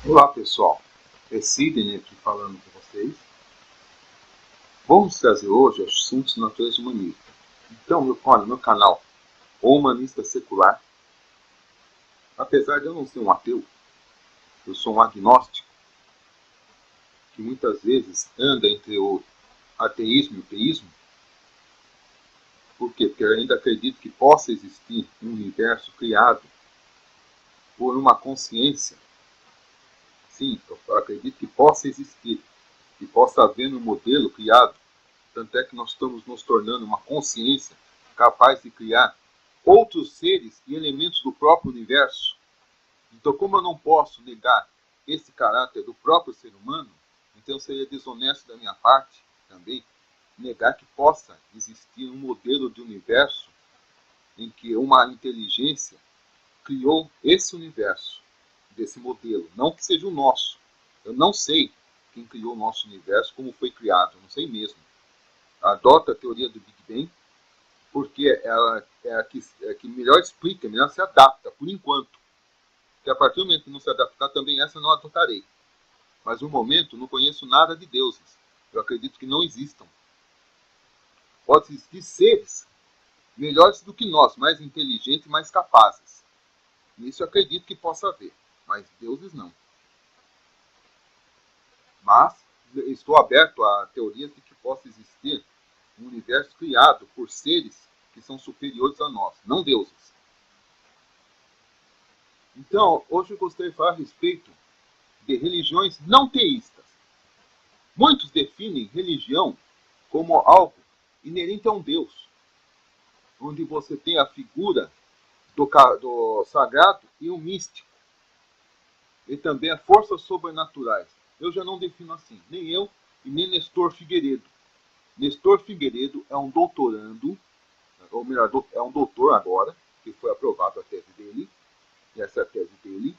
Olá pessoal, é Sidney aqui falando com vocês. Vamos trazer hoje assuntos de natureza humanista. Então, meu canal, O Humanista Secular, apesar de eu não ser um ateu, eu sou um agnóstico, que muitas vezes anda entre o ateísmo e o teísmo. Por quê? Porque eu ainda acredito que possa existir um universo criado por uma consciência. Sim, eu acredito que possa existir, que possa haver um modelo criado. Tanto é que nós estamos nos tornando uma consciência capaz de criar outros seres e elementos do próprio universo. Então, como eu não posso negar esse caráter do próprio ser humano, então seria desonesto da minha parte também negar que possa existir um modelo de universo em que uma inteligência criou esse universo, desse modelo. Não que seja o nosso. Eu não sei quem criou o nosso universo, como foi criado, eu não sei mesmo. Adota a teoria do Big Bang, porque ela é a que melhor explica, melhor se adapta, por enquanto. Que a partir do momento que não se adaptar, também essa não adotarei. Mas no momento não conheço nada de deuses. Eu acredito que não existam. Pode existir seres melhores do que nós, mais inteligentes e mais capazes. Nisso eu acredito que possa haver, mas deuses não. Mas estou aberto a teorias de que possa existir um universo criado por seres que são superiores a nós, não deuses. Então, hoje eu gostaria de falar a respeito de religiões não teístas. Muitos definem religião como algo inerente a um Deus, onde você tem a figura do sagrado e o místico, e também as forças sobrenaturais. Eu já não defino assim, nem eu e nem Nestor Figueiredo. Nestor Figueiredo é um doutorando, ou melhor, é um doutor agora, que foi aprovado a tese dele, e essa é a tese dele,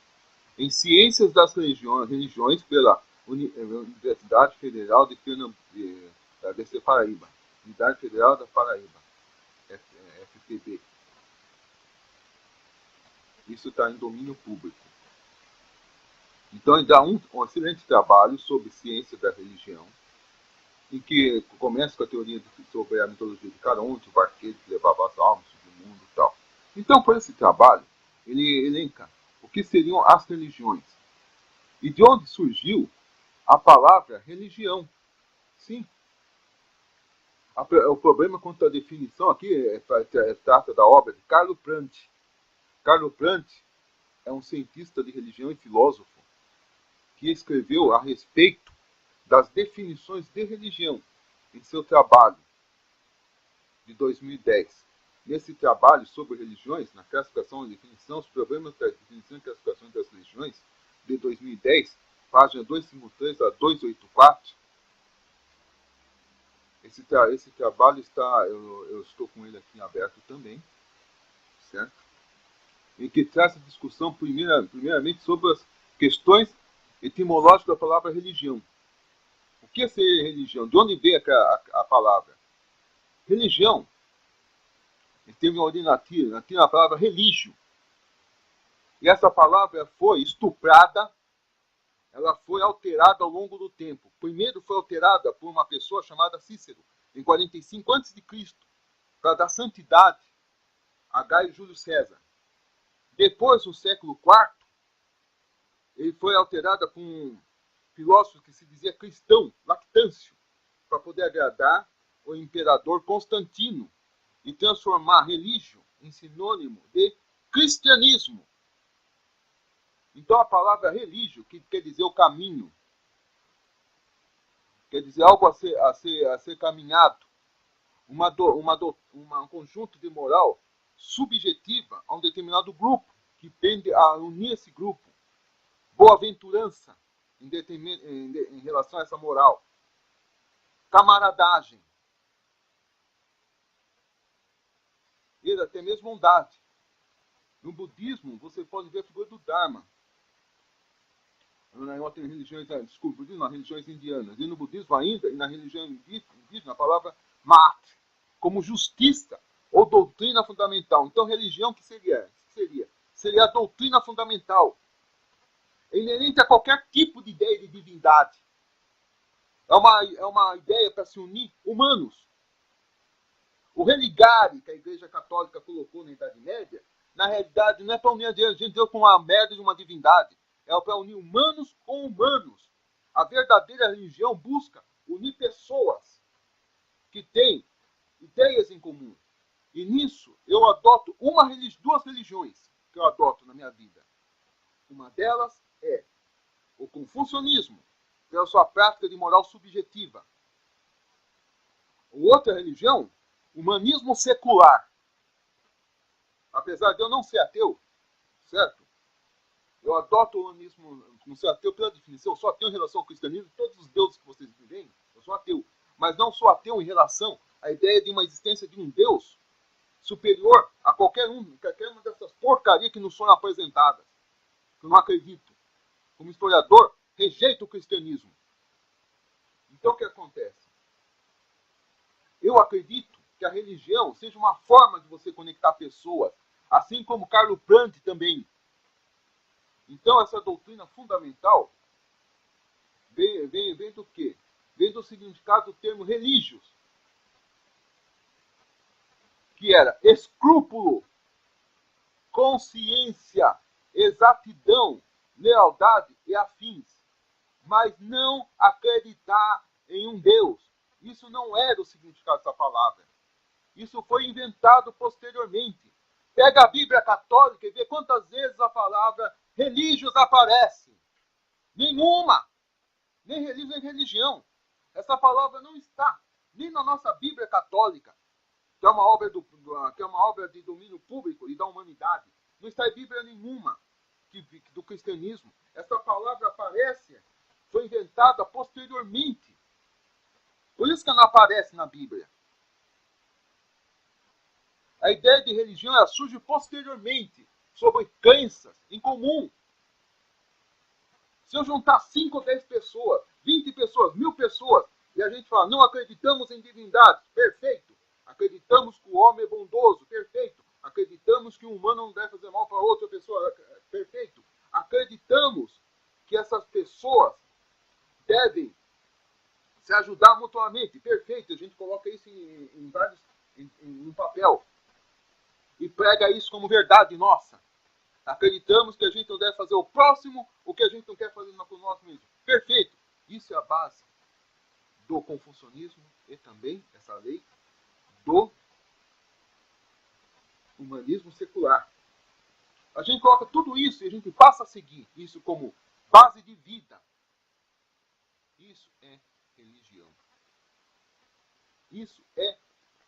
em Ciências das Religiões pela Universidade Federal de Pernambuco, da DC Paraíba, Universidade Federal da Paraíba, FPB. Isso está em domínio público. Então ele dá um excelente trabalho sobre ciência da religião, em que começa com a teoria sobre a mitologia de Caronte, o barqueiro que levava as almas do mundo e tal. Então, por esse trabalho, ele elenca o que seriam as religiões e de onde surgiu a palavra religião. Sim. O problema quanto à definição aqui trata da obra de Carlo Prandi. Carlo Prandi é um cientista de religião e filósofo que escreveu a respeito das definições de religião em seu trabalho de 2010. Nesse trabalho sobre religiões, na classificação e definição, os problemas da definição e classificação das religiões, de 2010, página 253 a 284, esse trabalho está, eu estou com ele aqui aberto também, certo? Em que traz a discussão primeiramente sobre as questões etimológicas da palavra religião. O que é ser religião? De onde veio a palavra? Religião teve uma origem latina a palavra religio. E essa palavra foi estuprada, ela foi alterada ao longo do tempo. Primeiro foi alterada por uma pessoa chamada Cícero, em 45 a.C., para dar santidade a Gaio Júlio César. Depois, no século IV, ele foi alterada por um filósofo que se dizia cristão, Lactâncio, para poder agradar o imperador Constantino e transformar religio em sinônimo de cristianismo. Então a palavra religio, que quer dizer o caminho, quer dizer algo a ser caminhado, um conjunto de moral subjetiva a um determinado grupo, que tende a unir esse grupo. Boa-aventurança em relação a essa moral. Camaradagem. E até mesmo bondade. No budismo, você pode ver a figura do Dharma. Em outras religiões, nas religiões indianas. E no budismo ainda, e na religião indígena, a palavra mat, como justiça ou doutrina fundamental. Então, religião que seria? Seria a doutrina fundamental. é inerente a qualquer tipo de ideia de divindade. É uma ideia para se unir humanos. O religare que a Igreja Católica colocou na Idade Média, na realidade não é para unir a gente com a merda de uma divindade. É para unir humanos com humanos. A verdadeira religião busca unir pessoas que têm ideias em comum. E nisso eu adoto duas religiões que eu adoto na minha vida. Uma delas é o confucionismo, pela sua prática de moral subjetiva. Outra religião, o humanismo secular. Apesar de eu não ser ateu, certo? Eu adoto o humanismo, não ser ateu pela definição, eu sou ateu em relação ao cristianismo, todos os deuses que vocês me veem, eu sou ateu. Mas não sou ateu em relação à ideia de uma existência de um Deus superior a qualquer uma dessas porcarias que nos foram apresentadas. Que eu não acredito. Como historiador, rejeito o cristianismo. Então o que acontece? Eu acredito que a religião seja uma forma de você conectar pessoas, assim como Carlo Brandt também. Então essa doutrina fundamental vem do quê? Vem do significado do termo religioso, que era escrúpulo, consciência, exatidão, lealdade e afins, mas não acreditar em um Deus. Isso não era o significado dessa palavra. Isso foi inventado posteriormente. Pega a Bíblia católica e vê quantas vezes a palavra religioso aparece. Nenhuma. Nem religião, nem religião. Essa palavra não está nem na nossa Bíblia católica, que é uma obra de domínio público e da humanidade. Não está em Bíblia nenhuma do cristianismo. Essa palavra aparece, foi inventada posteriormente. Por isso que não aparece na Bíblia. A ideia de religião ela surge posteriormente, sobre crenças em comum. Se eu juntar 5 ou 10 pessoas, 20 pessoas, 1000 pessoas, e a gente fala, não acreditamos em divindade, perfeito. Acreditamos que o homem é bondoso, perfeito. Acreditamos que um humano não deve fazer mal para outra pessoa, perfeito. Acreditamos que essas pessoas devem se ajudar mutuamente, perfeito. A gente coloca isso em um papel e prega isso como verdade nossa. Acreditamos que a gente não deve fazer o próximo o que a gente não quer fazer com nós mesmos. Perfeito. Isso é a base do confucionismo e também, essa lei, do humanismo secular. A gente coloca tudo isso e a gente passa a seguir isso como base de vida. Isso é religião. Isso é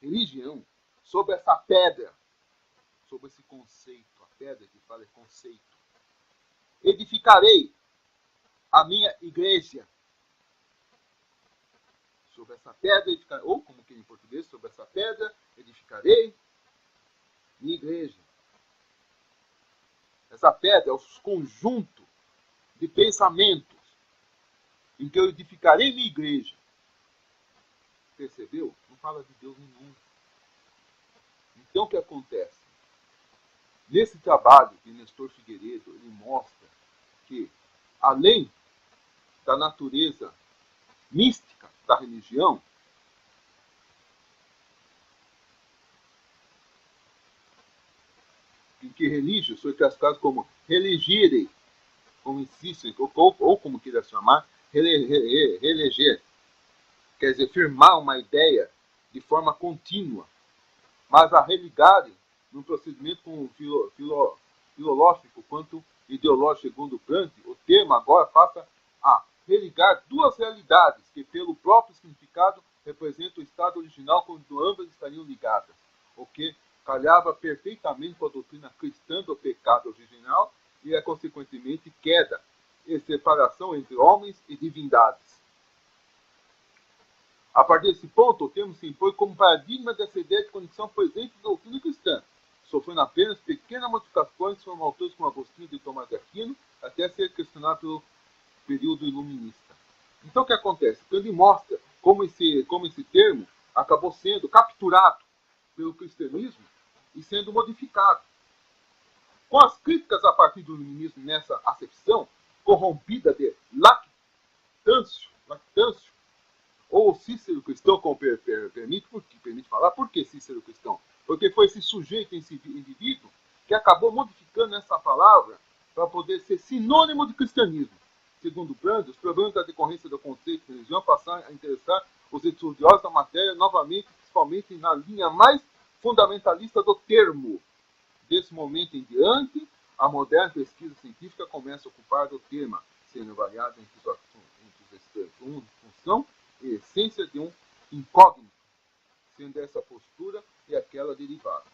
religião. Sobre essa pedra, sobre esse conceito, a pedra que fala é conceito. Edificarei a minha igreja. Sobre essa pedra edificarei, ou como que em português, sobre essa pedra edificarei minha igreja. Essa pedra é o conjunto de pensamentos em que eu edificarei minha igreja. Percebeu? Não fala de Deus nenhum. Então o que acontece? Nesse trabalho de Nestor Figueiredo, ele mostra que, além da natureza mística da religião, em que religio foi classificado como religire, como insiste, ou como queira chamar, reeleger, quer dizer, firmar uma ideia de forma contínua. Mas a religare, num procedimento com filológico quanto ideológico segundo Kant, o termo agora passa a religar duas realidades que, pelo próprio significado, representam o estado original quando ambas estariam ligadas, o que calhava perfeitamente com a doutrina cristã do pecado original e, consequentemente, queda e separação entre homens e divindades. A partir desse ponto, o termo se impõe como paradigma dessa ideia de conexão presente da doutrina cristã, sofrendo apenas pequenas modificações que foram autores como Agostinho de Tomás de Aquino, até ser questionado pelo período iluminista. Então o que acontece? Quando ele mostra como esse termo acabou sendo capturado pelo cristianismo e sendo modificado. Com as críticas a partir do iluminismo nessa acepção, corrompida de Lactâncio, ou Cícero cristão, como permite falar. Por que Cícero cristão? Porque foi esse sujeito, esse indivíduo, que acabou modificando essa palavra para poder ser sinônimo de cristianismo. Segundo Brand, os problemas da decorrência do conceito de religião passaram a interessar os estudiosos da matéria novamente, principalmente na linha mais fundamentalista do termo. Desse momento em diante, a moderna pesquisa científica começa a ocupar do tema, sendo variada entre os extremos, função e essência de um incógnito, sendo essa postura e aquela derivada.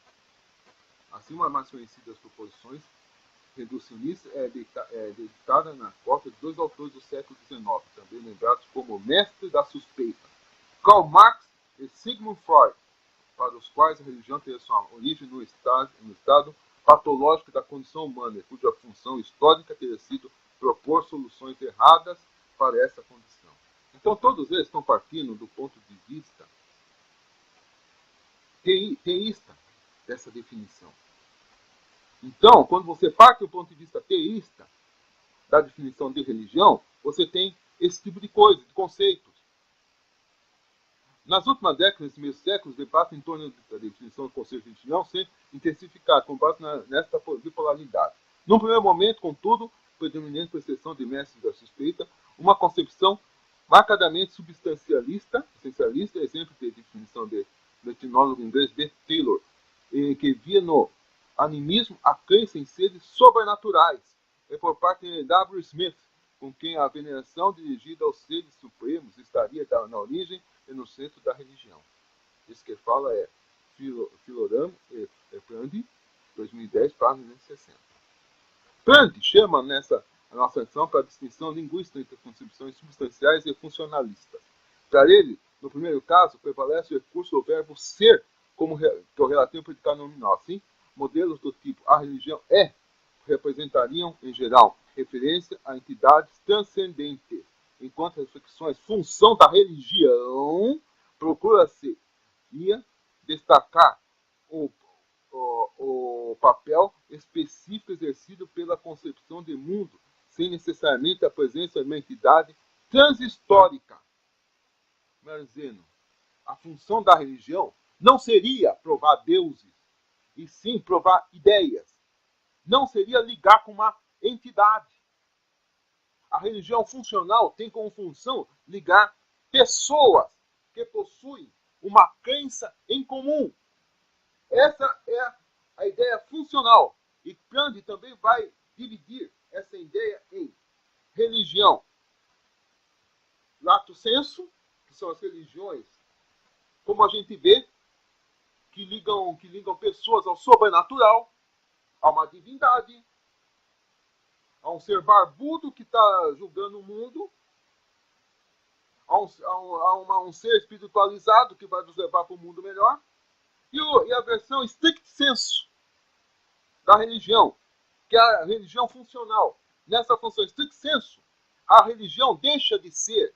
Assim, uma mais conhecida das proposições reducionista é editada na cópia de dois autores do século XIX, também lembrados como mestres da suspeita, Karl Marx e Sigmund Freud, para os quais a religião tem sua origem no estado patológico da condição humana, cuja função histórica teria sido propor soluções erradas para essa condição. Então, todos eles estão partindo do ponto de vista teísta dessa definição. Então, quando você parte do ponto de vista teísta da definição de religião, você tem esse tipo de coisa, de conceitos. Nas últimas décadas, nesses meios séculos, o debate em torno da definição do conceito de religião se intensificado, com base nesta bipolaridade. Num primeiro momento, contudo, predominante por exceção de mestres da suspeita, uma concepção marcadamente substancialista, exemplo de definição do etnólogo inglês B. Taylor, que via no animismo a crença em seres sobrenaturais, e por parte de W. Smith, com quem a veneração dirigida aos seres supremos estaria na origem e no centro da religião. Isso que fala é Filoram e Prandi, 2010, página 60. Prandi chama nessa a nossa atenção para a distinção linguística entre concepções substanciais e funcionalistas. Para ele, no primeiro caso, prevalece o recurso do verbo ser como que o relativo predicado nominal. Assim, modelos do tipo a religião é representariam, em geral, referência a entidades transcendentes, enquanto as reflexões função da religião procura-se destacar o papel específico exercido pela concepção de mundo, sem necessariamente a presença de uma entidade transhistórica. Dizendo, a função da religião não seria provar deuses, e sim provar ideias. Não seria ligar com uma entidade. A religião funcional tem como função ligar pessoas que possuem uma crença em comum. Essa é a ideia funcional. E Prandi também vai dividir essa ideia em religião lato sensu, que são as religiões, como a gente vê, que ligam pessoas ao sobrenatural, a uma divindade, a um ser barbudo que está julgando o mundo, a um ser espiritualizado que vai nos levar para um mundo melhor, e a versão strict sensu da religião, que é a religião funcional. Nessa função strict sensu, a religião deixa de ser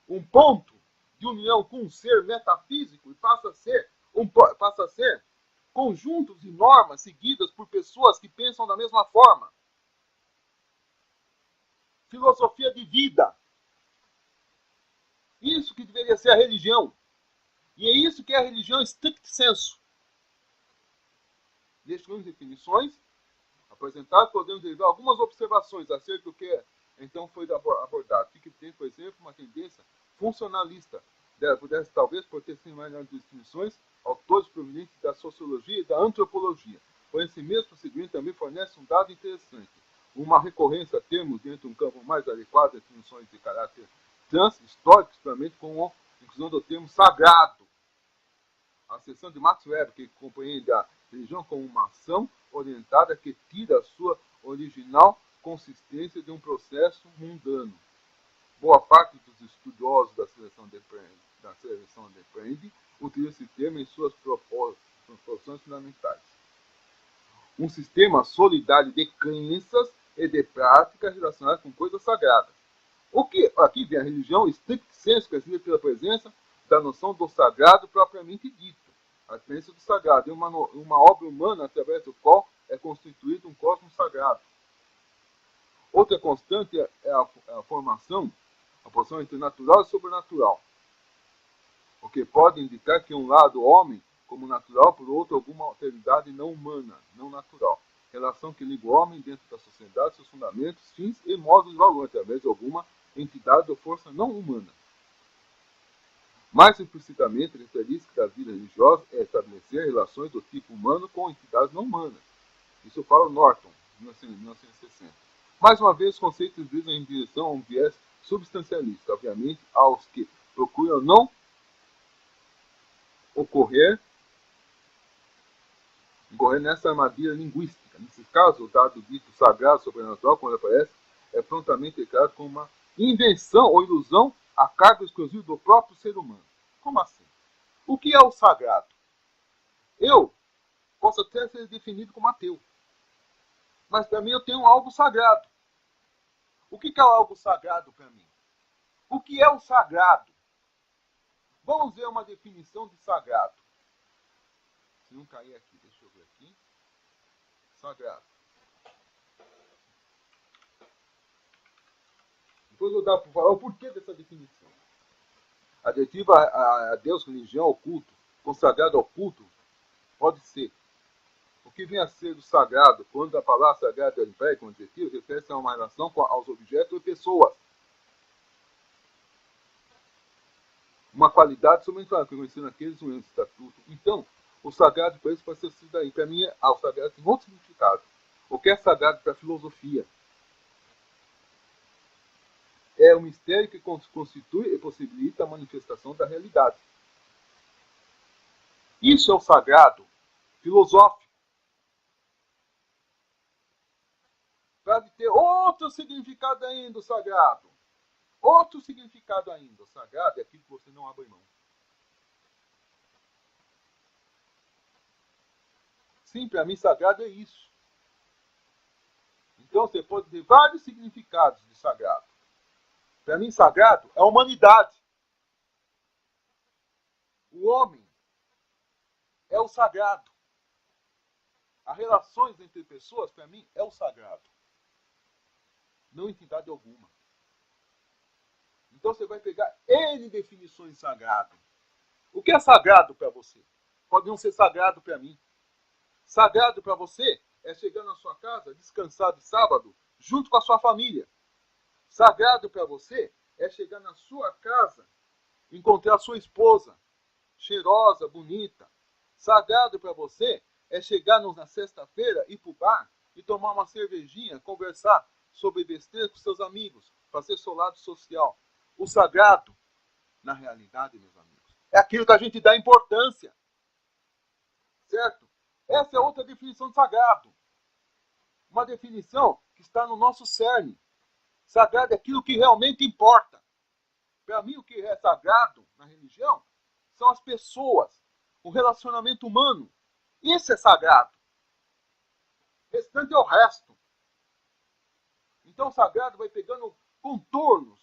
um ponto de união com um ser metafísico e passa a ser conjuntos de normas seguidas por pessoas que pensam da mesma forma. Filosofia de vida. Isso que deveria ser a religião. E é isso que é a religião strict sensu. Nestas definições apresentadas, podemos derivar algumas observações acerca do que então foi abordado. Fique atento, por exemplo, uma tendência funcionalista. Pudesse, talvez, por ter sido mais definições, autores provenientes da sociologia e da antropologia. Por esse mesmo procedimento também fornece um dado interessante. Uma recorrência a termos dentro de um campo mais adequado de definições de caráter trans-histórico, principalmente com a inclusão do termo sagrado. A seção de Max Weber, que compreende a religião como uma ação orientada que tira a sua original consistência de um processo mundano. Boa parte dos estudiosos da seleção de Prandi utiliza esse termo em suas proposições fundamentais. Um sistema solidário de crenças e de práticas relacionadas com coisas sagradas. O que aqui vem a religião strict sensu, que é pela presença da noção do sagrado propriamente dito. A crença do sagrado é uma obra humana através do qual é constituído um cosmos sagrado. Outra constante é a formação, a posição entre natural e sobrenatural, o que pode indicar que um lado homem como natural, por outro alguma alteridade não humana, não natural. Relação que liga o homem dentro da sociedade, seus fundamentos, fins e modos de valor, através de alguma entidade ou força não humana. Mais explicitamente, a característica da vida religiosa é estabelecer relações do tipo humano com entidades não humanas. Isso fala Norton, 1960. Mais uma vez, os conceitos visam em direção a um viés substancialista, obviamente, aos que procuram não incorrer nessa armadilha linguística. Nesse caso, o dado dito sagrado, sobrenatural, quando aparece, é prontamente declarado como uma invenção ou ilusão a cargo exclusivo do próprio ser humano. Como assim? O que é o sagrado? Eu posso até ser definido como ateu, mas para mim eu tenho algo sagrado. O que é algo sagrado para mim? O que é o sagrado? Vamos ver uma definição de sagrado. Se não cair aqui, deixa eu ver aqui. Sagrado. Depois eu vou dar para falar o porquê dessa definição. Adjetiva a Deus, religião, ao culto, consagrado ao culto, pode ser. O que vem a ser o sagrado, quando a palavra sagrada é empréstimo como adjetivo, refere-se a uma relação aos objetos e pessoas. Uma qualidade sobrenatural, reconhecendo aqueles um estatuto. Então, o sagrado para isso pode ser sido daí. Para mim, o sagrado tem outro significado. O que é sagrado para a filosofia? É um mistério que constitui e possibilita a manifestação da realidade. Isso é o sagrado filosófico. Pode ter outro significado ainda, o sagrado. Outro significado ainda. O sagrado é aquilo que você não abre mão. Sim, para mim, sagrado é isso. Então, você pode ter vários significados de sagrado. Para mim, sagrado é a humanidade. O homem é o sagrado. As relações entre pessoas, para mim, é o sagrado. Não entidade alguma. Então, você vai pegar N definições de sagrado. O que é sagrado para você? Pode não ser sagrado para mim. Sagrado para você é chegar na sua casa, descansar de sábado, junto com a sua família. Sagrado para você é chegar na sua casa, encontrar a sua esposa, cheirosa, bonita. Sagrado para você é chegar na sexta-feira, ir para o bar e tomar uma cervejinha, conversar sobre besteira com seus amigos, fazer seu lado social. O sagrado, na realidade, meus amigos, é aquilo que a gente dá importância. Certo? Essa é outra definição de sagrado. Uma definição que está no nosso cerne. Sagrado é aquilo que realmente importa. Para mim, o que é sagrado na religião são as pessoas, o relacionamento humano. Isso é sagrado. O restante é o resto. Então, o sagrado vai pegando contornos.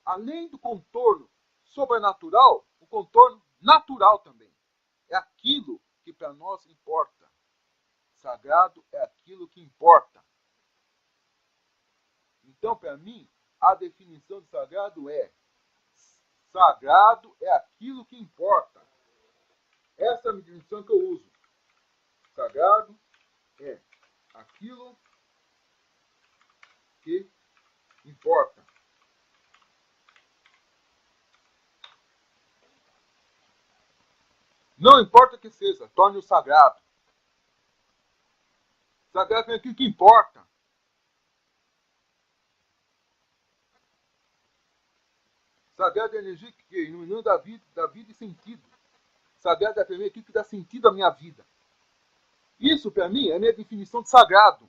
Além do contorno sobrenatural, o contorno natural também. É aquilo que para nós importa. Sagrado é aquilo que importa. Então, para mim, a definição de sagrado é: sagrado é aquilo que importa. Essa é a definição que eu uso. Sagrado é aquilo que importa. Não importa o que seja, torne-o sagrado. Sagrado é aquilo que importa. Sagrado é a energia que ilumina da vida e sentido. Sagrado é aquilo que dá sentido à minha vida. Isso, para mim, é a minha definição de sagrado.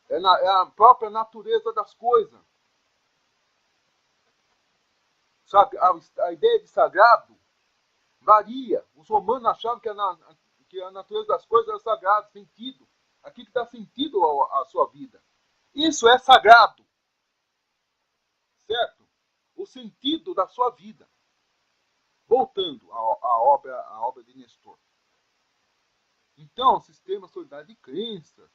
É a própria natureza das coisas. A ideia de sagrado varia. Os romanos achavam que a natureza das coisas era sagrada, sentido. Aquilo que dá sentido à sua vida. Isso é sagrado. Certo? O sentido da sua vida. Voltando à obra de Nestor. Então, sistema solidário de crenças.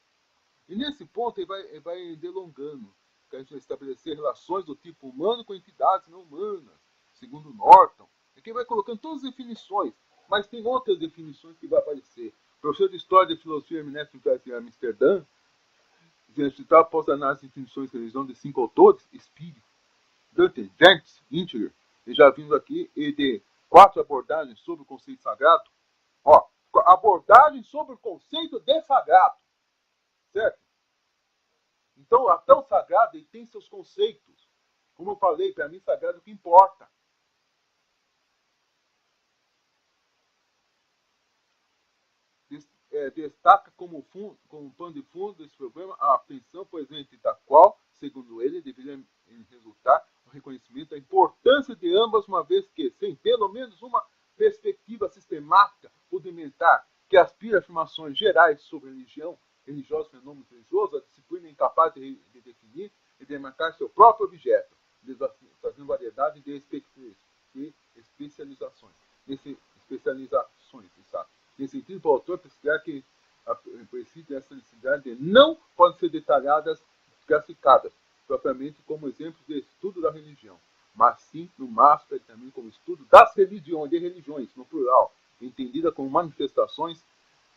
E nesse ponto ele vai delongando, que a gente vai estabelecer relações do tipo humano com entidades não humanas, segundo Norton. Aqui vai colocando todas as definições, mas tem outras definições que vai aparecer. O professor de História e Filosofia Hermenêutica de Amsterdã, citar após a análise de definições de religião de 5 autores, Speed, Dante, Jenks, Intiger, e já vimos aqui, e de 4 abordagens sobre o conceito sagrado. Ó, abordagem sobre o conceito de sagrado, certo? Então, até o sagrado ele tem seus conceitos. Como eu falei, para mim, sagrado é o que importa. Destaca como pano de fundo desse problema a apreensão, por exemplo, da qual, segundo ele, deveria resultar o reconhecimento da importância de ambas, uma vez que, sem pelo menos uma perspectiva sistemática rudimentar que aspira a afirmações gerais sobre religião, religiosos, fenômenos religiosos, a disciplina é incapaz de definir e demarcar seu próprio objeto, fazendo variedade de especializações. Nesse sentido, o autor considera que precisa essa necessidade de não podem ser detalhadas, classificadas, propriamente como exemplos de estudo da religião, mas sim, no máximo, também como estudo das religiões, de religiões, no plural, entendida como manifestações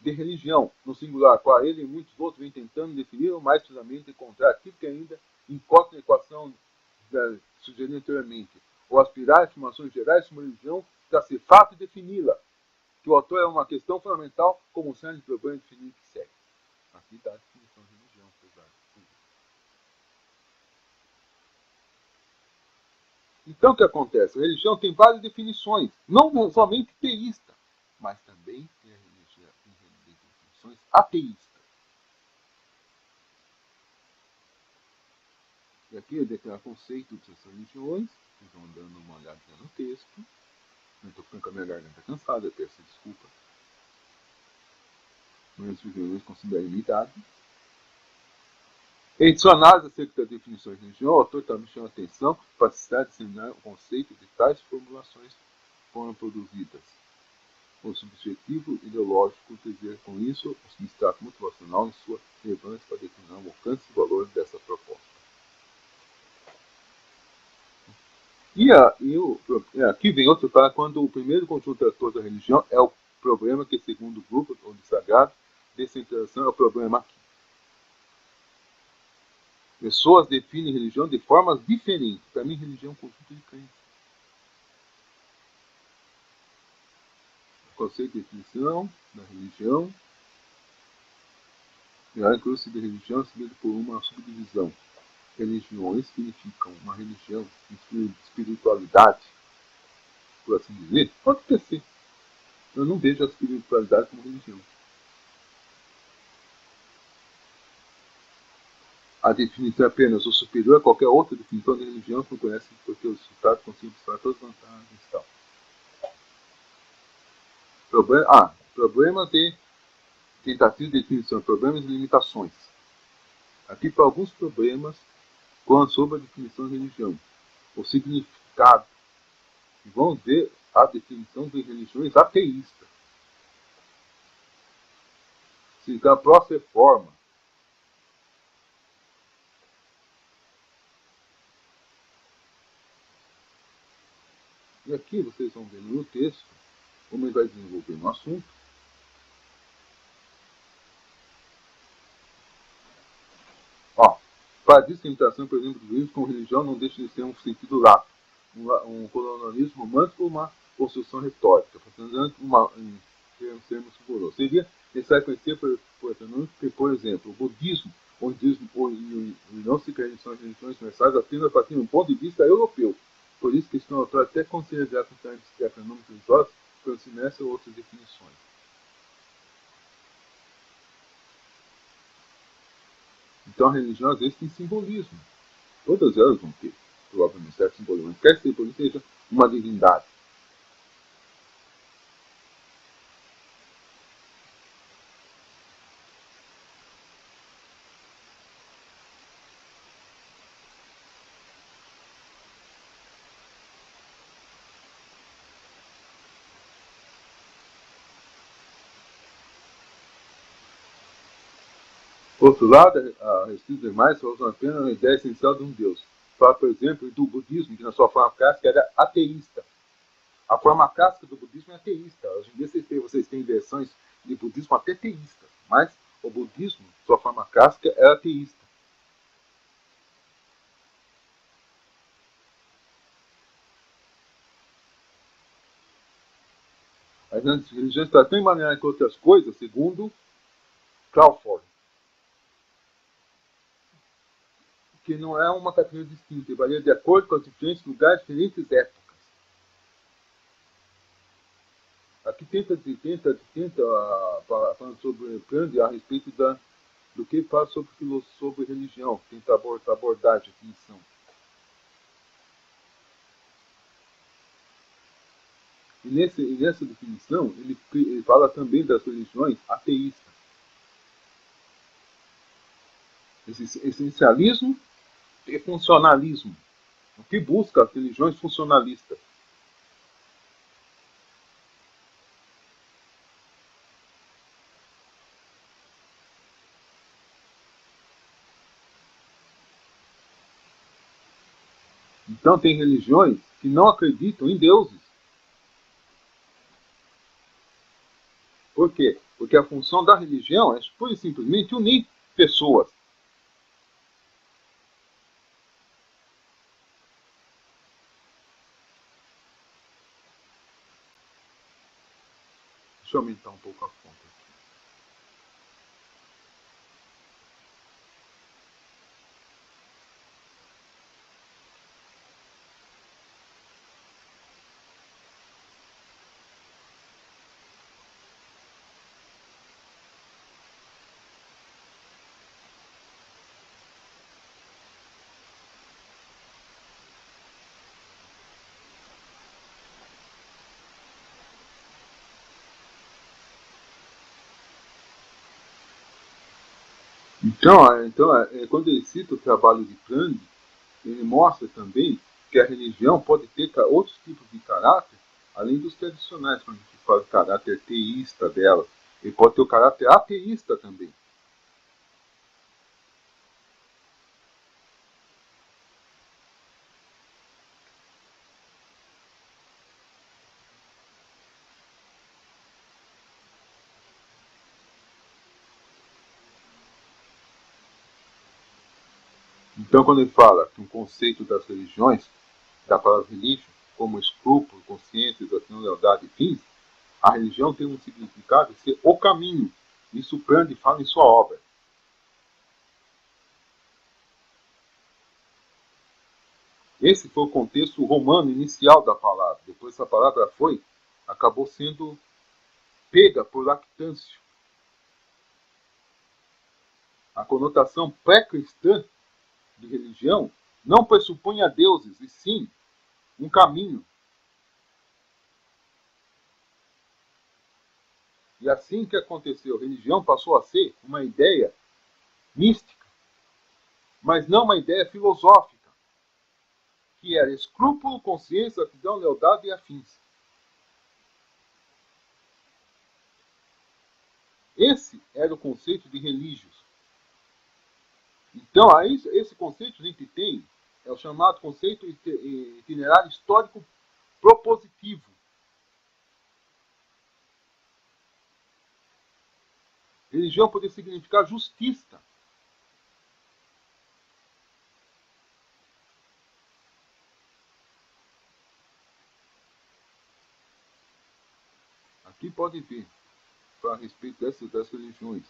de religião, no singular, qual ele e muitos outros vêm tentando definir ou mais precisamente encontrar aquilo que ainda encosta na equação sugerida anteriormente, ou aspirar a informações gerais sobre religião para ser fato e defini-la, que o autor é uma questão fundamental como sendo de problema definir que segue. Aqui está a definição de religião, apesar de tudo. Então, o que acontece? A religião tem várias definições, não somente teísta, mas também tem definições ateístas. E aqui eu declaro conceito dessas religiões, vocês vão dando uma olhadinha no texto. Eu estou ficando com a minha garganta cansada, eu peço desculpa. Mas os reuniões consideram limitado. Em sua análise acerca das definições de religião, o autor também chama atenção para a necessidade de disseminar o conceito de tais formulações foram produzidas. O subjetivo ideológico dizer com isso o substrato motivacional em sua relevância para determinar o alcance e valor dessa proposta. Aqui vem outro para quando o primeiro conjunto de atores da religião é o problema que, segundo o grupo ou de sagrado, descentralização é o problema aqui. Pessoas definem religião de formas diferentes. Para mim, religião é um conjunto de crenças. O conceito de definição da religião inclui-se de religião seguido por uma subdivisão. Religiões significam uma religião de espiritualidade, por assim dizer. Pode ser. Eu não vejo a espiritualidade como religião. A definição é apenas o superior a qualquer outra definição de religião que não conhece porque os resultados conseguem observar todas as vantagens e tal. Problema de tentativa de definição, problemas e limitações. Aqui para alguns problemas sobre a definição de religião. O significado. E vamos ver a definição de religiões ateístas. A próxima forma. E aqui vocês vão ver no texto como ele vai desenvolver no assunto. Para a discriminação, por exemplo, dos livros com religião não deixa de ser um sentido lato, um colonialismo romântico ou uma construção retórica, portanto, em termos rigorosos. Seria necessário conhecer, por exemplo, o budismo, onde não se crê em religiões universais apenas a partir de um ponto de vista europeu. Por isso que este autor até considera a fenômenos religiosos quando se nessa ou outras definições. Então a religião às vezes tem simbolismo. Todas elas vão ter, provavelmente, certo simbolismo. Quer que simbolismo seja uma divindade. Por outro lado, a espíritos demais só usam apenas a ideia essencial de um Deus. Fala, por exemplo, do budismo, que na sua forma clássica era ateísta. A forma clássica do budismo é ateísta. Hoje em dia vocês têm versões de budismo até teístas, mas o budismo, sua forma clássica, era ateísta. As religiões estão tão emaranhadas que outras coisas, segundo Crawford, que não é uma categoria distinta, varia de acordo com os diferentes lugares, diferentes épocas. Aqui falando sobre Kant a respeito do que fala sobre religião, tenta abordar a definição. E nessa definição, ele fala também das religiões ateístas. Essencialismo e funcionalismo. O que busca as religiões funcionalistas? Então tem religiões que não acreditam em deuses. Por quê? Porque a função da religião é pura e simplesmente unir pessoas. Deixa eu aumentar um pouco a fonte aqui. Quando ele cita o trabalho de Kant, ele mostra também que a religião pode ter outros tipos de caráter, além dos tradicionais, quando a gente fala do caráter teísta dela. Ele pode ter o caráter ateísta também. Então, quando ele fala que um conceito das religiões, da palavra religião, como escrúpulo, consciência, exação, lealdade e fins, a religião tem um significado de ser o caminho. Isso Kant fala em sua obra. Esse foi o contexto romano inicial da palavra. Depois essa palavra acabou sendo pega por Lactâncio. A conotação pré-cristã de religião não pressupõe a deuses, e sim um caminho. E assim que aconteceu, a religião passou a ser uma ideia mística, mas não uma ideia filosófica, que era escrúpulo, consciência, aptidão, lealdade e afins. Esse era o conceito de religios. Então, esse conceito a gente tem, é o chamado conceito itinerário histórico propositivo. Religião pode significar justiça. Aqui pode ver, a respeito dessas religiões.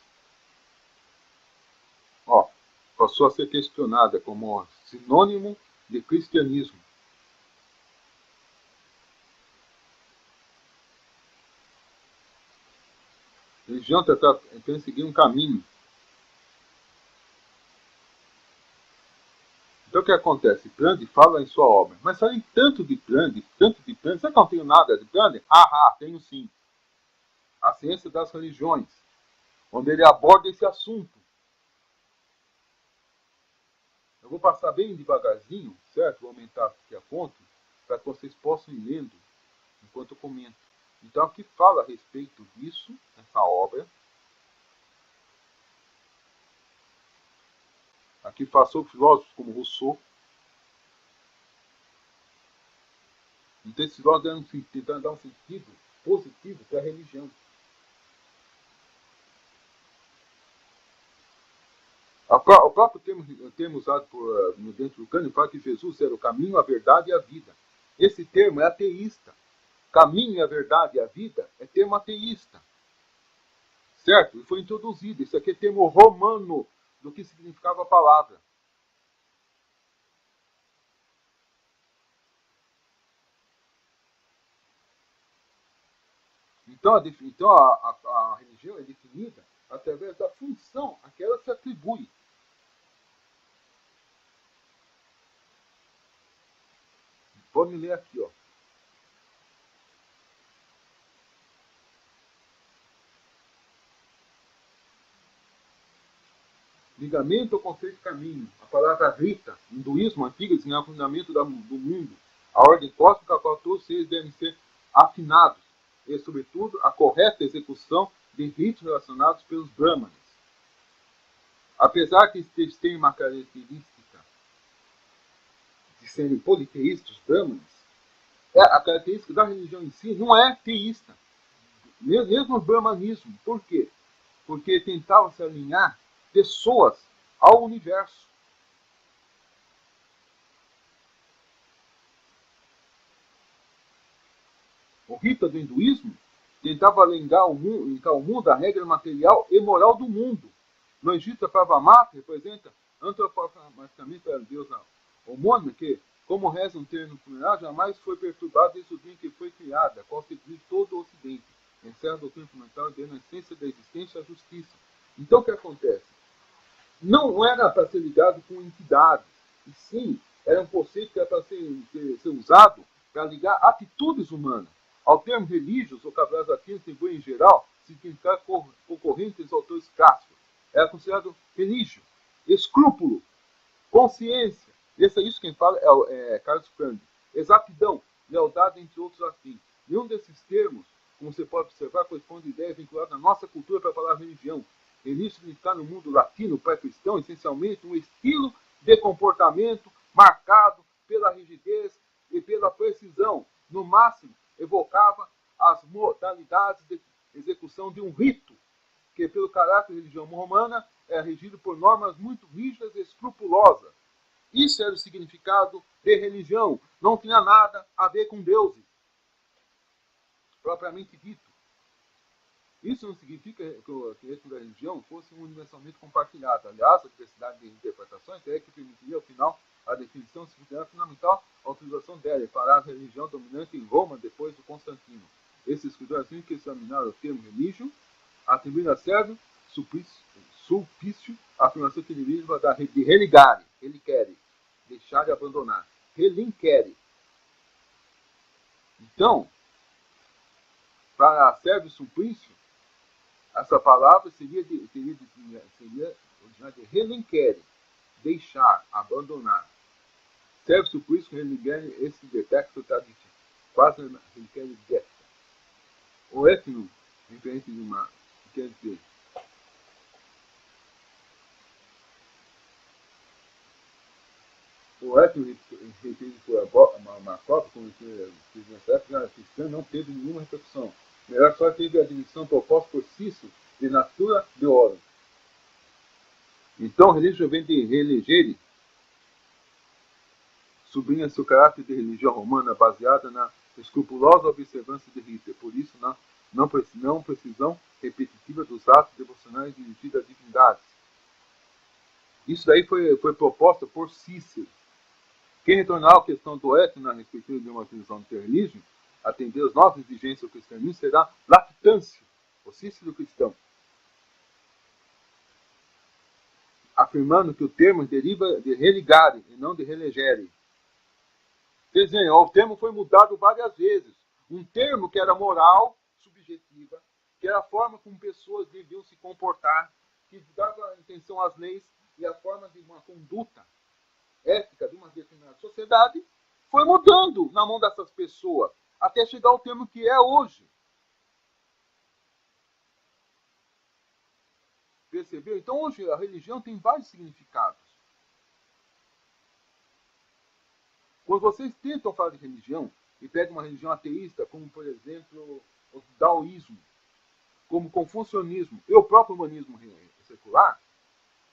Ó, passou a ser questionada como sinônimo de cristianismo. Religião tenta seguir um caminho. Então o que acontece? Kant fala em sua obra, mas falem tanto de Kant, será que eu não tenho nada de Kant? Tenho sim. A ciência das religiões, onde ele aborda esse assunto. Eu vou passar bem devagarzinho, certo? Vou aumentar aqui a fonte, para que vocês possam ir lendo enquanto eu comento. Então aqui fala a respeito disso, nessa obra. Aqui passou filósofos como Rousseau. Então esses filósofos tentando dar um sentido positivo para a religião. O próprio termo usado dentro do cânone fala que Jesus era o caminho, a verdade e a vida. Esse termo é ateísta. Caminho, a verdade e a vida é termo ateísta. Certo? E foi introduzido. Isso aqui é termo romano do que significava a palavra. Então, a religião é definida através da função a que ela se atribui. Pode ler aqui, ó. Ligamento ao conceito de caminho. A palavra rita, hinduísmo antigo, desenhava o fundamento do mundo. A ordem cósmica a qual todos eles devem ser afinados. E, sobretudo, a correta execução de ritos relacionados pelos brahmanes. Apesar que eles têm uma característica de serem politeístas, os brahmanes, a característica da religião em si não é teísta. Mesmo o brahmanismo. Por quê? Porque tentava se alinhar pessoas ao universo. O rito do hinduísmo tentava alinhar o mundo à regra material e moral do mundo. No Egito, a Pavamata representa antropomorficamente a deusa homônima que, como reza um termo funerário, jamais foi perturbada desde o dia em que foi criada, qual seduz todo o Ocidente. Encerra a doutrina fundamental dentro da essência da existência e a justiça. Então, o que acontece? Não era para ser ligado com entidades, e sim, era um conceito que era para ser usado para ligar atitudes humanas. Ao termo religioso, o vocabulário latino atribui em geral significado concorrente aos autores clássicos. Era considerado religio, escrúpulo, consciência. Esse é isso quem fala é Carlos Frank. Exatidão, lealdade, entre outros afins. Nenhum desses termos, como você pode observar, corresponde à ideia vinculada à nossa cultura para a palavra religião. Religião significa no mundo latino pré-cristão, essencialmente, um estilo de comportamento marcado pela rigidez e pela precisão. No máximo, evocava as modalidades de execução de um rito, que, pelo caráter da religião romana, é regido por normas muito rígidas e escrupulosas. Isso era o significado de religião. Não tinha nada a ver com deuses, propriamente dito. Isso não significa que o resto da religião fosse universalmente compartilhado. Aliás, a diversidade de interpretações é que permitiria, ao final, a definição se considera fundamental a utilização dela para a religião dominante em Roma depois do Constantino. Esses escritores assim que examinaram o termo religião, atribuindo a Sérgio Sulpício a afirmação que deriva de religare, relicere, deixar de abandonar, relincere. Então, para Sérgio Sulpício, essa palavra seria originada de relinquere, deixar, abandonar. Serve-se por isso que relinquere esse detecto traditivo. Quase relinquere desta. O etno, referente de uma, quer dizer, o etno referido por Markov, como nessa época cristã, não teve nenhuma repercussão. Melhor só teve a definição proposta por Cícero de natura de oro. Então, religião vem de religere, sublinha seu caráter de religião romana baseada na escrupulosa observância de rito, por isso na não precisão repetitiva dos atos devocionais dirigidos a divindades. Isso daí foi proposta por Cícero. Quem retornar à questão do etno na respectiva de uma visão de religião, atender às novas exigências do cristianismo, será lactância, o Cícero cristão, afirmando que o termo deriva de religare e não de relegere. Desenho, o termo foi mudado várias vezes. Um termo que era moral, subjetiva, que era a forma como pessoas deviam se comportar, que dava atenção às leis e a forma de uma conduta ética de uma determinada sociedade, foi mudando na mão dessas pessoas, até chegar ao termo que é hoje. Percebeu? Então hoje a religião tem vários significados. Quando vocês tentam falar de religião e pegam uma religião ateísta, como por exemplo o daoísmo, como o confucionismo e o próprio humanismo secular,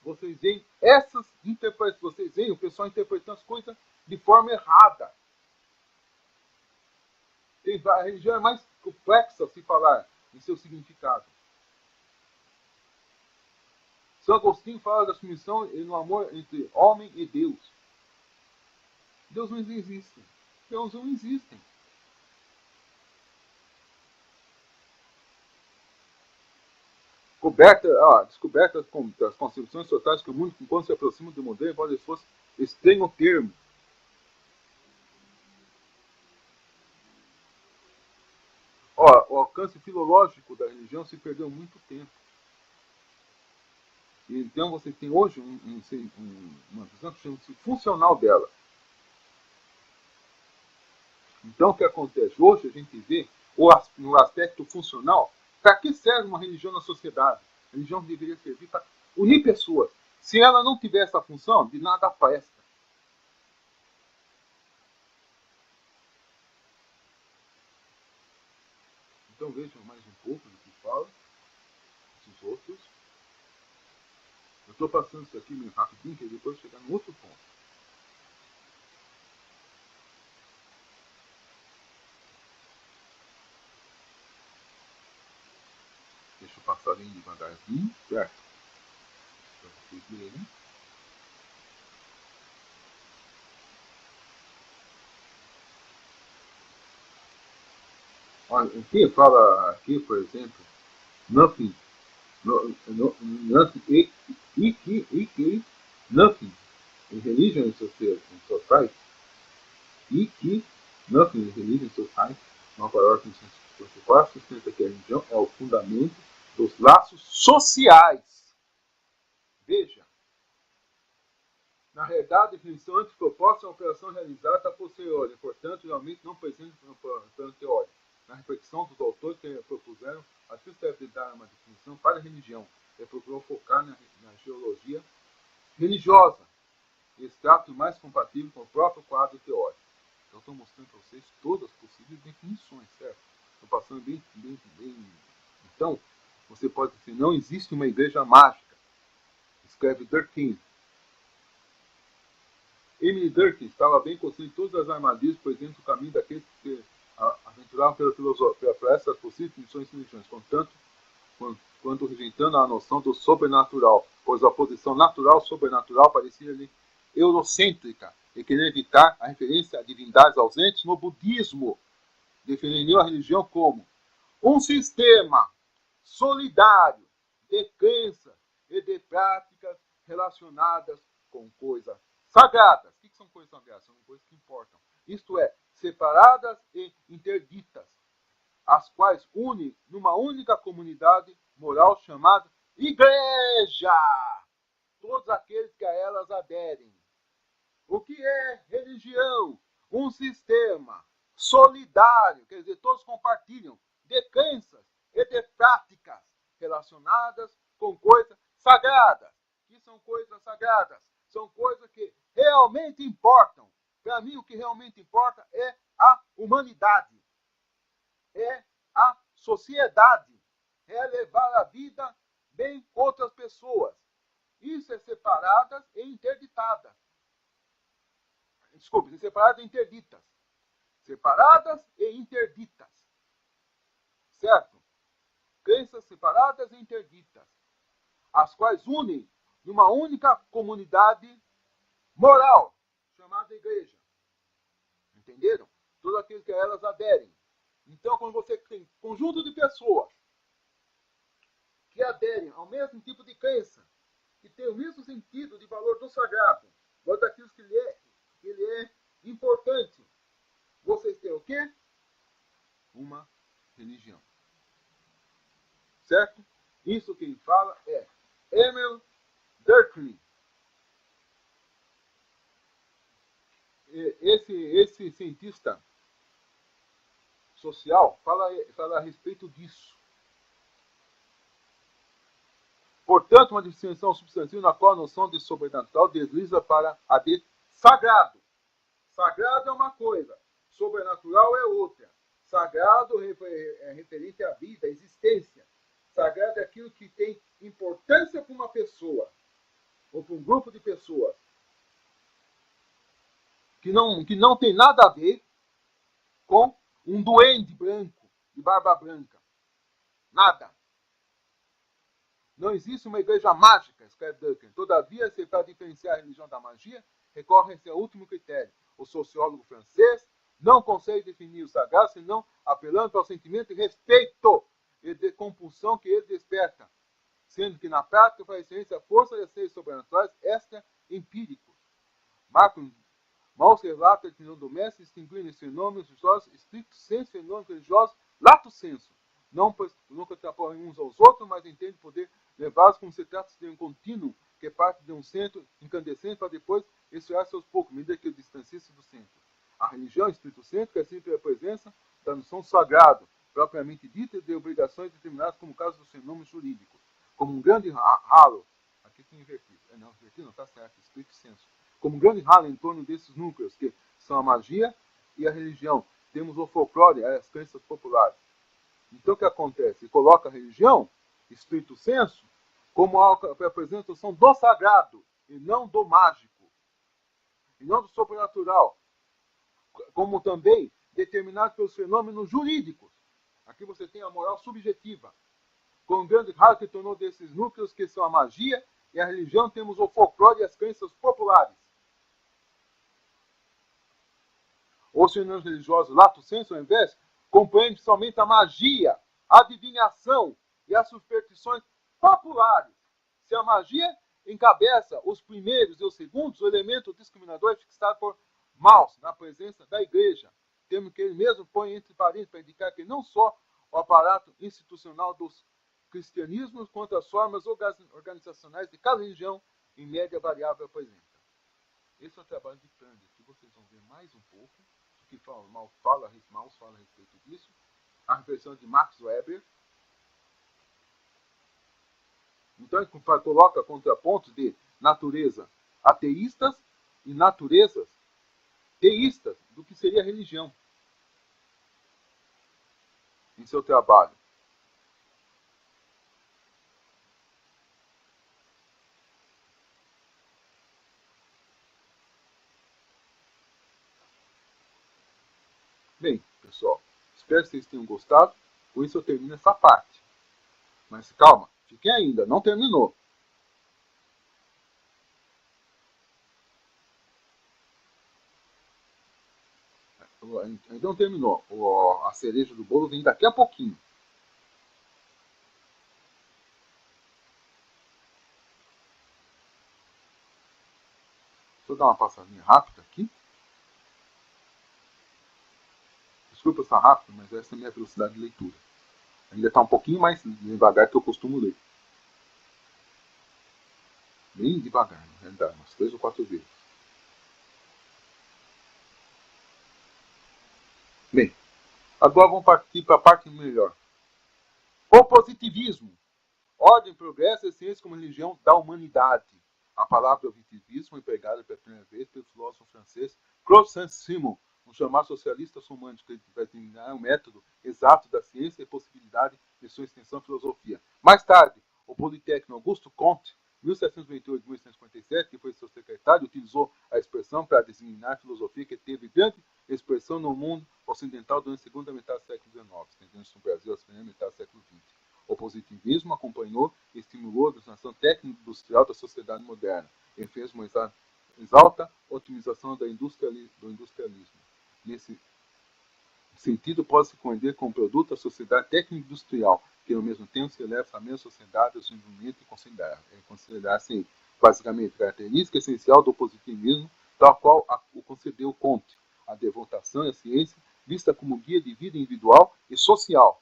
vocês veem essas interpretações, vocês veem o pessoal interpretando as coisas de forma errada. A religião é mais complexa se falar em seu significado. São Agostinho fala da submissão e no amor entre homem e Deus. Deus não existe. Deus não existe. Descoberta das concepções totais que o mundo, enquanto se aproxima do modelo, embora eles fossem estranho termo. O alcance filológico da religião se perdeu há muito tempo. E então você tem hoje uma visão que chama-se funcional dela. Então o que acontece? Hoje a gente vê no aspecto funcional, para que serve uma religião na sociedade? A religião deveria servir para unir pessoas. Se ela não tiver essa função, de nada presta. Então vejam mais um pouco do que fala esses outros. Eu estou passando isso aqui meio rapidinho, que depois chegar no outro ponto. Deixa eu passar bem devagarzinho, certo? Para vocês verem. Olha, aqui fala, aqui, por exemplo, nothing, nothing, nothing in religion and society, nothing in religion and society, uma palavra que sustenta que a religião é o fundamento dos laços sociais. Veja, na realidade, a definição antiproposta é uma operação realizada a posteriori, portanto, realmente não presente no plano teórico. Na reflexão dos autores que propuseram a necessidade de dar uma definição para a religião, ele procurou focar na geologia religiosa, e extrato mais compatível com o próprio quadro teórico. Então, estou mostrando para vocês todas as possíveis definições, certo? Estou passando bem. Então, você pode dizer, não existe uma igreja mágica. Escreve Durkheim. Emily Durkheim estava bem consciente de todas as armadilhas presentes no caminho daqueles que se aventuravam pela filosofia para essas possíveis definições e religiões, contanto quanto rejeitando a noção do sobrenatural, pois a posição natural-sobrenatural parecia-lhe eurocêntrica e querer evitar a referência a divindades ausentes no budismo. Definiu a religião como um sistema solidário de crenças e de práticas relacionadas com coisas sagradas. O que são coisas sagradas? São coisas que importam. Isto é, separadas e interditas, as quais unem numa única comunidade moral chamada Igreja todos aqueles que a elas aderem. O que é religião? Um sistema solidário, quer dizer, todos compartilham de crenças e de práticas relacionadas com coisas sagradas. Que são coisas sagradas? São coisas que realmente importam. Para mim, o que realmente importa é a humanidade, é a sociedade, é levar a vida bem com outras pessoas. Isso é separadas e interditadas. Desculpe, separadas e interditas. Separadas e interditas. Certo? Crenças separadas e interditas, as quais unem numa única comunidade moral, chamada igreja. Entenderam? Todos aqueles que a elas aderem. Então, quando você tem conjunto de pessoas que aderem ao mesmo tipo de crença, que tem o mesmo sentido de valor do sagrado, ou daquilo que ele é importante, vocês têm o quê? Uma religião. Certo? Isso quem fala é Emil Durkheim. Esse cientista social fala a respeito disso. Portanto, uma distinção substantiva na qual a noção de sobrenatural desliza para a de sagrado. Sagrado é uma coisa, sobrenatural é outra. Sagrado é referente à vida, à existência. Sagrado é aquilo que tem importância para uma pessoa, ou para um grupo de pessoas, que não tem nada a ver com um duende branco, de barba branca. Nada. Não existe uma igreja mágica, escreve Duncan. Todavia, se para diferenciar a religião da magia, recorre-se ao último critério. O sociólogo francês não consegue definir o sagrado, senão apelando ao sentimento de respeito e de compulsão que ele desperta, sendo que na prática faz referência à força de seres sobrenaturais extra-empíricos. Mal se relata que no doméstica distinguir nos fenômenos religiosos estricto senso e fenômenos religiosos lato senso. Não contrapõem uns aos outros, mas entende poder levados como se trata de um contínuo que parte de um centro incandescente para depois esfriar-se aos poucos, medida que o distancia-se do centro. A religião estrito centro é sempre a presença da noção sagrado, propriamente dita, de obrigações determinadas, como o caso dos fenômenos jurídicos. Como um grande ralo, aqui tem invertido, invertido não, está certo, estrito senso. Como um grande ralo em torno desses núcleos, que são a magia e a religião. Temos o folclore, as crenças populares. Então o que acontece? Coloca a religião, estrito senso, como a apresentação do sagrado, e não do mágico, e não do sobrenatural, como também determinado pelos fenômenos jurídicos. Aqui você tem a moral subjetiva. Com um grande ralo que tornou desses núcleos, que são a magia e a religião, temos o folclore e as crenças populares. Os fenômenos religiosos, lato sensu, ao invés, compreende somente a magia, a adivinhação e as superstições populares. Se a magia encabeça os primeiros e os segundos, o elemento discriminador é fixado por Mauss, na presença da igreja, termo que ele mesmo põe entre parênteses para indicar que não só o aparato institucional dos cristianismos, quanto as formas organizacionais de cada religião, em média variável, apresenta. Esse é o trabalho de Tander, que vocês vão ver mais um pouco, que Mauss fala a respeito disso. A reflexão de Max Weber. Então ele coloca contrapontos de natureza ateístas e naturezas teístas do que seria a religião em seu trabalho. Bem, pessoal, espero que vocês tenham gostado. Com isso eu termino essa parte. Mas calma, fiquem ainda, não terminou. Ainda não terminou. A cereja do bolo vem daqui a pouquinho. Deixa eu dar uma passadinha rápida aqui. Desculpa estar rápido, mas essa é a minha velocidade de leitura. Ainda está um pouquinho mais devagar que eu costumo ler. Bem devagar, na realidade, umas 3 ou 4 vezes. Bem, agora vamos partir para a parte melhor. O positivismo. Ordem, progresso e ciência como religião da humanidade. A palavra positivismo foi empregada pela primeira vez pelo filósofo francês Claude Saint-Simon, um chamado socialista romântico, que vai determinar o método exato da ciência e possibilidade de sua extensão à filosofia. Mais tarde, o politécnico Auguste Comte, 1728-1847, que foi seu secretário, utilizou a expressão para designar a filosofia que teve grande expressão no mundo ocidental durante a segunda metade do século XIX, estendendo-se no Brasil a primeira metade do século XX. O positivismo acompanhou e estimulou a organização técnico-industrial da sociedade moderna e fez uma exalta otimização do industrialismo. Nesse sentido, pode-se compreender como produto a sociedade técnico-industrial, que ao mesmo tempo se eleva à mesma sociedade, ao desenvolvimento e considerar-se basicamente característica essencial do positivismo, tal qual o concedeu Comte, a devotação à ciência, vista como guia de vida individual e social.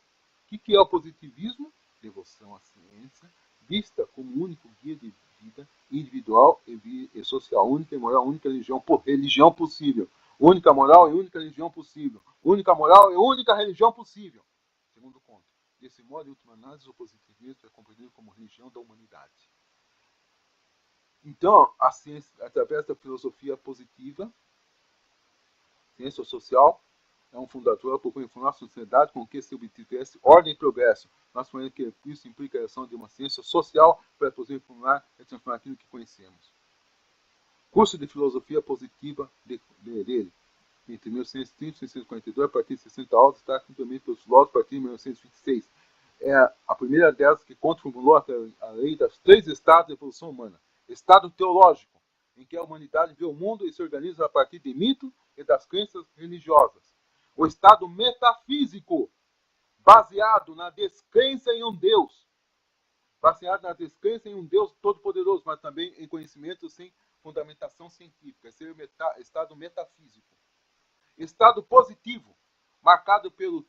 O que é o positivismo? Devoção à ciência, vista como único guia de vida individual e social, única e moral, única religião possível. Única moral e única religião possível. Única moral e única religião possível. Segundo Comte. Desse modo, em última análise, o positivismo é compreendido como religião da humanidade. Então, a ciência, através da filosofia positiva, ciência social é um fundador por informar a sociedade com que se obtivesse ordem e progresso. Nós falamos que isso implica a ação de uma ciência social para poder informar e transformar aquilo que conhecemos. Curso de filosofia positiva dele, entre 1930 e 1942, a partir de 60 aulas, está cumprido pelos filósofos a partir de 1926. É a primeira delas que contribulou a lei das 3 estados da evolução humana. Estado teológico, em que a humanidade vê o mundo e se organiza a partir de mito e das crenças religiosas. O estado metafísico, baseado na descrença em um Deus. Baseado na descrença em um Deus todo-poderoso, mas também em conhecimento sem fundamentação científica. Esse é o estado metafísico. Estado positivo, marcado pelo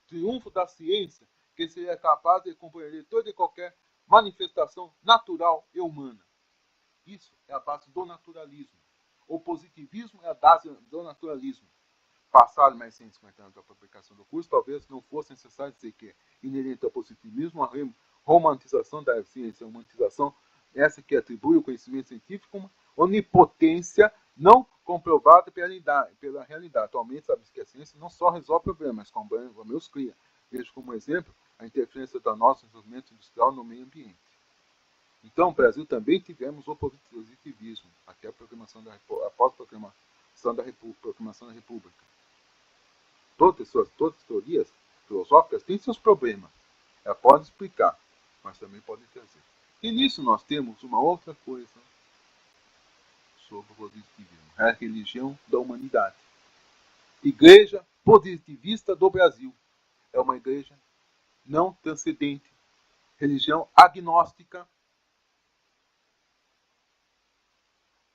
triunfo da ciência, que seria capaz de compreender toda e qualquer manifestação natural e humana. Isso é a base do naturalismo. O positivismo é a base do naturalismo. Passados mais 150 anos da publicação do curso, talvez não fosse necessário dizer que é inerente ao positivismo a romantização da ciência, a romantização essa que atribui o conhecimento científico uma onipotência não comprovada pela realidade. Atualmente, sabe que a ciência não só resolve problemas, como os cria. Vejo como exemplo a interferência da nossa desenvolvimento industrial no meio ambiente. Então, no Brasil também tivemos o positivismo, até a proclamação após a proclamação da República. Todas as teorias filosóficas têm seus problemas. Ela pode explicar, mas também pode trazer. E nisso nós temos uma outra coisa sobre o positivismo. É a religião da humanidade. Igreja Positivista do Brasil. É uma igreja não transcendente. Religião agnóstica.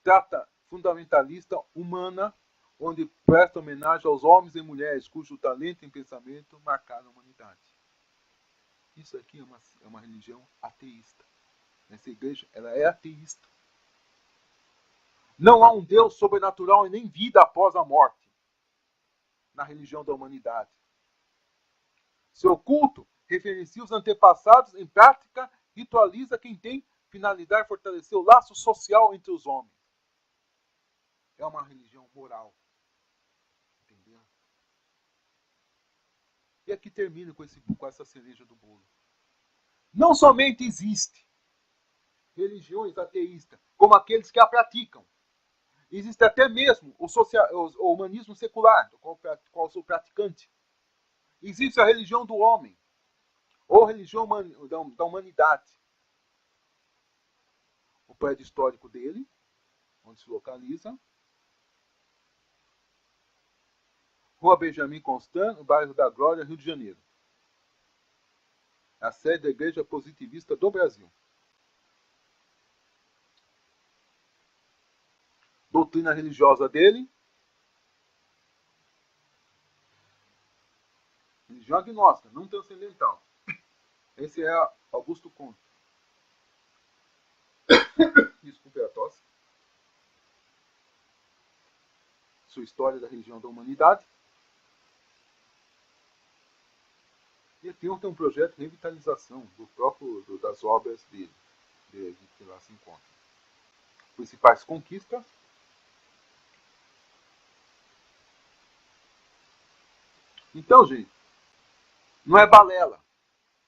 Trata fundamentalista humana, onde presta homenagem aos homens e mulheres cujo talento e pensamento marcaram a humanidade. Isso aqui é uma religião ateísta. Essa igreja ela é ateísta. Não há um Deus sobrenatural e nem vida após a morte na religião da humanidade. Seu culto referencia os antepassados, em prática, ritualiza quem tem finalidade fortalecer o laço social entre os homens. É uma religião moral. Entendeu? E aqui termino com essa cereja do bolo. Não somente existe religiões ateístas, como aqueles que a praticam. Existe até mesmo o humanismo secular, do qual sou praticante. Existe a religião do homem, ou religião da humanidade. O prédio histórico dele, onde se localiza. Rua Benjamin Constant, no bairro da Glória, Rio de Janeiro. A sede da Igreja Positivista do Brasil. Doutrina religiosa dele. Religião agnóstica, não transcendental. Esse é Augusto Comte. Desculpe a tosse. Sua história da religião da humanidade. E tem um projeto de revitalização das obras dele, que lá se encontram. Principais conquistas. Então, gente, não é balela.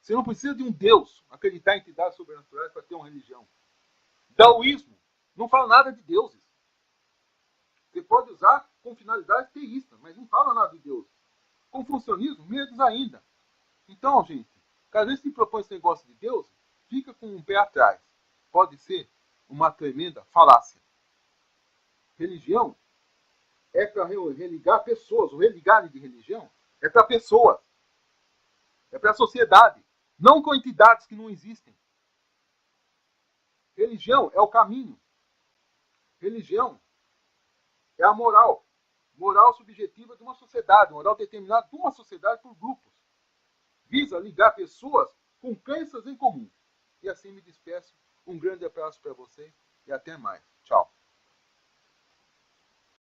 Você não precisa de um Deus acreditar em entidades sobrenaturais para ter uma religião. Daoísmo não fala nada de deuses. Você pode usar com finalidades teístas, mas não fala nada de Deus. Confucionismo, menos ainda. Então, gente, cada vez que propõe esse negócio de Deus, fica com um pé atrás. Pode ser uma tremenda falácia. Religião é para religar pessoas. O religar de religião é para pessoas. É para a sociedade. Não com entidades que não existem. Religião é o caminho. Religião é a moral. Moral subjetiva de uma sociedade. Moral determinada de uma sociedade por grupos. Visa ligar pessoas com crenças em comum. E assim me despeço. Um grande abraço para vocês e até mais.